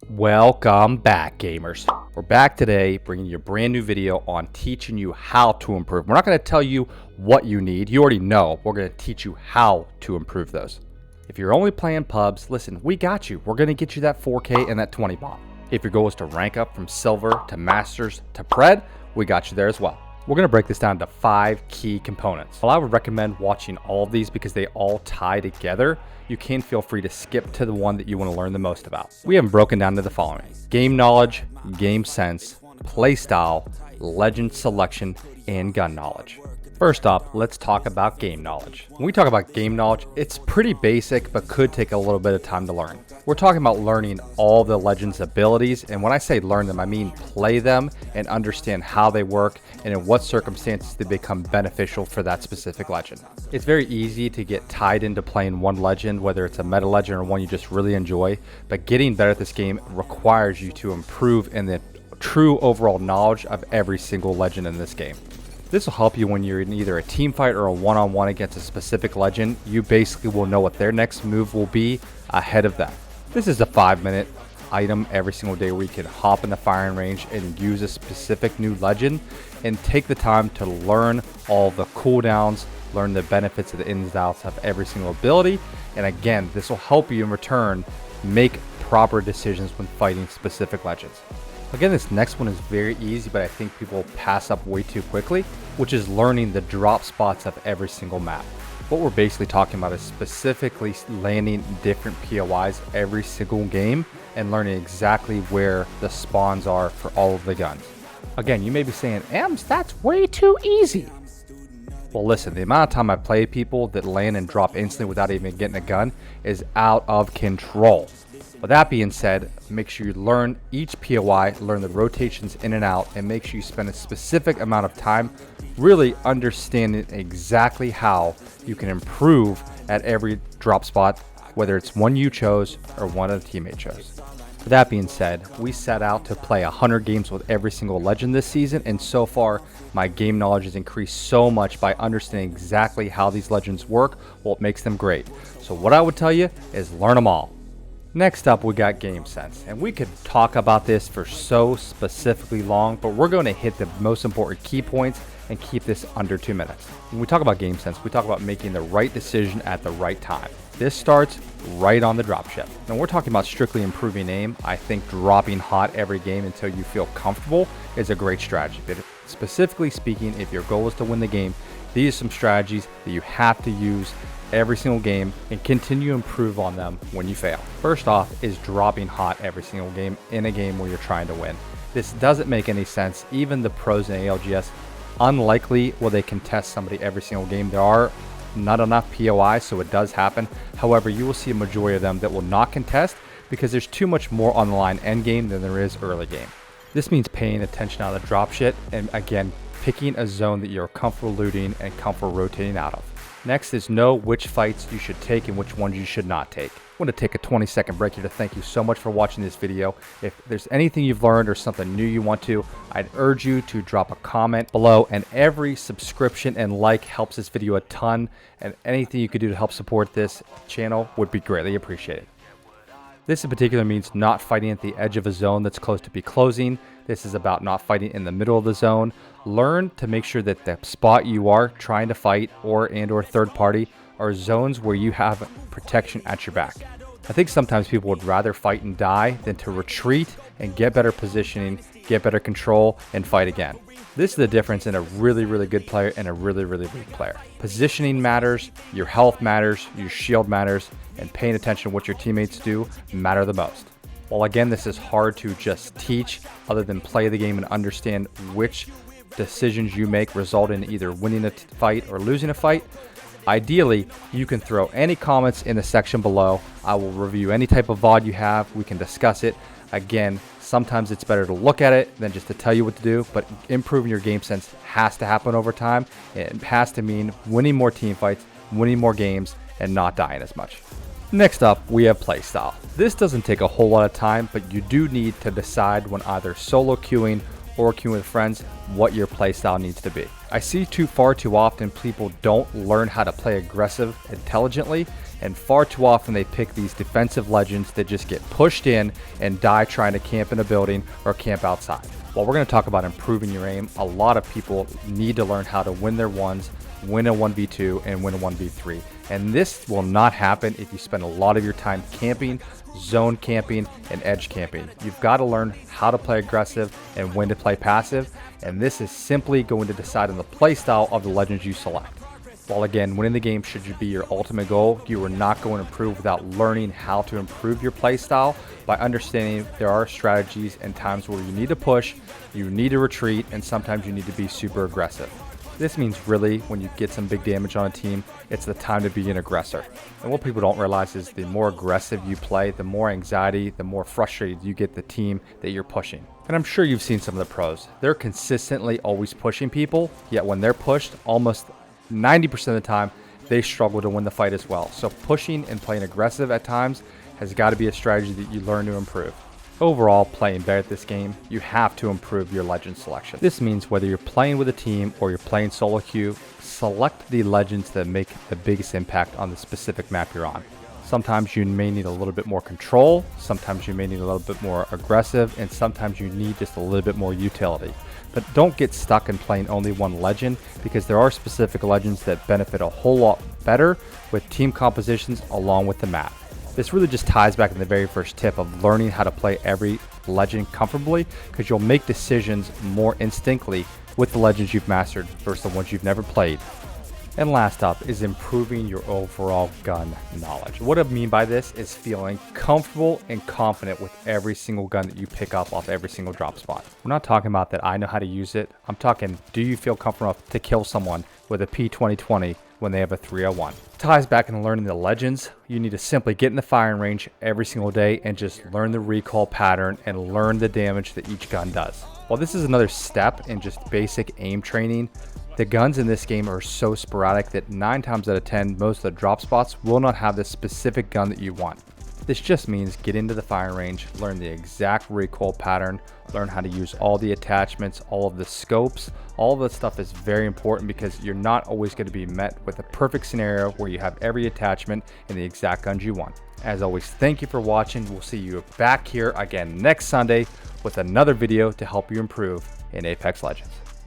Welcome back, gamers. We're back today bringing you a brand new video on teaching you how to improve. We're not going to tell you what you need. You already know. We're going to teach you how to improve those. If you're only playing pubs, listen, we got you. We're going to get you that 4K and that 20 bomb. If your goal is to rank up from silver to masters to pred, we got you there as well. We're going to break this down into 5 key components. Well, I would recommend watching all of these because they all tie together. You can feel free to skip to the one that you want to learn the most about. We have them broken down to the following: game knowledge, game sense, play style, legend selection, and gun knowledge. First up, let's talk about game knowledge. When we talk about game knowledge, it's pretty basic but could take a little bit of time to learn. We're talking about learning all the Legends abilities, and when I say learn them, I mean play them and understand how they work and in what circumstances they become beneficial for that specific legend. It's very easy to get tied into playing one legend, whether it's a meta legend or one you just really enjoy, but getting better at this game requires you to improve in the true overall knowledge of every single legend in this game. This will help you when you're in either a team fight or a one-on-one against a specific legend. You basically will know what their next move will be ahead of that. This is a 5-minute item every single day where you can hop in the firing range and use a specific new legend and take the time to learn all the cooldowns, learn the benefits of the ins and outs of every single ability. And again, this will help you in return make proper decisions when fighting specific legends. Again, this next one is very easy, but I think people pass up way too quickly, which is learning the drop spots of every single map. What we're basically talking about is specifically landing different POIs every single game and learning exactly where the spawns are for all of the guns. Again, you may be saying, Ems, that's way too easy. Well, listen, the amount of time I play people that land and drop instantly without even getting a gun is out of control. With that being said, make sure you learn each POI, learn the rotations in and out, and make sure you spend a specific amount of time really understanding exactly how you can improve at every drop spot, whether it's one you chose or one a teammate chose. With that being said, we set out to play 100 games with every single legend this season, and so far my game knowledge has increased so much by understanding exactly how these legends work, what makes them great. So what I would tell you is learn them all. Next up, we got game sense, and we could talk about this for so specifically long, but we're going to hit the most important key points and keep this under 2 minutes. When we talk about game sense, we talk about making the right decision at the right time. This starts right on the dropship. Now we're talking about strictly improving aim. I think dropping hot every game until you feel comfortable is a great strategy, but specifically speaking, if your goal is to win the game, these are some strategies that you have to use every single game and continue to improve on them when you fail. First off is dropping hot every single game in a game where you're trying to win. This doesn't make any sense. Even the pros in ALGS, unlikely will they contest somebody every single game. There are not enough POIs, so it does happen. However, you will see a majority of them that will not contest because there's too much more on the line end game than there is early game. This means paying attention on the drop shit and again, picking a zone that you're comfortable looting and comfortable rotating out of. Next is know which fights you should take and which ones you should not take. I want to take a 20-second break here to thank you so much for watching this video. If there's anything you've learned or something new you want to, I'd urge you to drop a comment below, and every subscription and like helps this video a ton, and anything you could do to help support this channel would be greatly appreciated. This in particular means not fighting at the edge of a zone that's close to be closing. This is about not fighting in the middle of the zone. Learn to make sure that the spot you are trying to fight or third party are zones where you have protection at your back. I think sometimes people would rather fight and die than to retreat and get better positioning, get better control, and fight again. This is the difference in a really, really good player and a really, really weak player. Positioning matters, your health matters, your shield matters, and paying attention to what your teammates do matter the most. While again, this is hard to just teach other than play the game and understand which decisions you make result in either winning a fight or losing a fight. Ideally, you can throw any comments in the section below. I will review any type of VOD you have. We can discuss it. Again, sometimes it's better to look at it than just to tell you what to do, but improving your game sense has to happen over time. It has to mean winning more team fights, winning more games, and not dying as much. Next up, we have playstyle. This doesn't take a whole lot of time, but you do need to decide when either solo queuing or queuing with friends what your playstyle needs to be. I see far too often people don't learn how to play aggressive intelligently and far too often they pick these defensive legends that just get pushed in and die trying to camp in a building or camp outside. While we're going to talk about improving your aim, a lot of people need to learn how to win their ones, win a 1v2, and win a 1v3. And this will not happen if you spend a lot of your time camping, zone camping, and edge camping. You've got to learn how to play aggressive and when to play passive, and this is simply going to decide on the playstyle of the legends you select. While again, winning the game should be your ultimate goal, you are not going to improve without learning how to improve your playstyle by understanding there are strategies and times where you need to push, you need to retreat, and sometimes you need to be super aggressive. This means really when you get some big damage on a team, it's the time to be an aggressor. And what people don't realize is the more aggressive you play, the more anxiety, the more frustrated you get the team that you're pushing. And I'm sure you've seen some of the pros. They're consistently always pushing people, yet when they're pushed, almost 90% of the time, they struggle to win the fight as well. So pushing and playing aggressive at times has got to be a strategy that you learn to improve. Overall, playing better at this game, you have to improve your legend selection. This means whether you're playing with a team or you're playing solo queue, select the legends that make the biggest impact on the specific map you're on. Sometimes you may need a little bit more control, sometimes you may need a little bit more aggressive, and sometimes you need just a little bit more utility. But don't get stuck in playing only one legend, because there are specific legends that benefit a whole lot better with team compositions along with the map. This really just ties back in the very first tip of learning how to play every legend comfortably, because you'll make decisions more instinctively with the legends you've mastered versus the ones you've never played. And last up is improving your overall gun knowledge. What I mean by this is feeling comfortable and confident with every single gun that you pick up off every single drop spot. We're not talking about that I know how to use it. I'm talking, do you feel comfortable enough to kill someone with a P2020 when they have a 301? Ties back into learning the legends. You need to simply get in the firing range every single day and just learn the recoil pattern and learn the damage that each gun does. While this is another step in just basic aim training, the guns in this game are so sporadic that 9 times out of 10, most of the drop spots will not have the specific gun that you want. This just means get into the firing range, learn the exact recoil pattern, learn how to use all the attachments, all of the scopes. All of this stuff is very important because you're not always going to be met with a perfect scenario where you have every attachment and the exact guns you want. As always, thank you for watching. We'll see you back here again next Sunday with another video to help you improve in Apex Legends.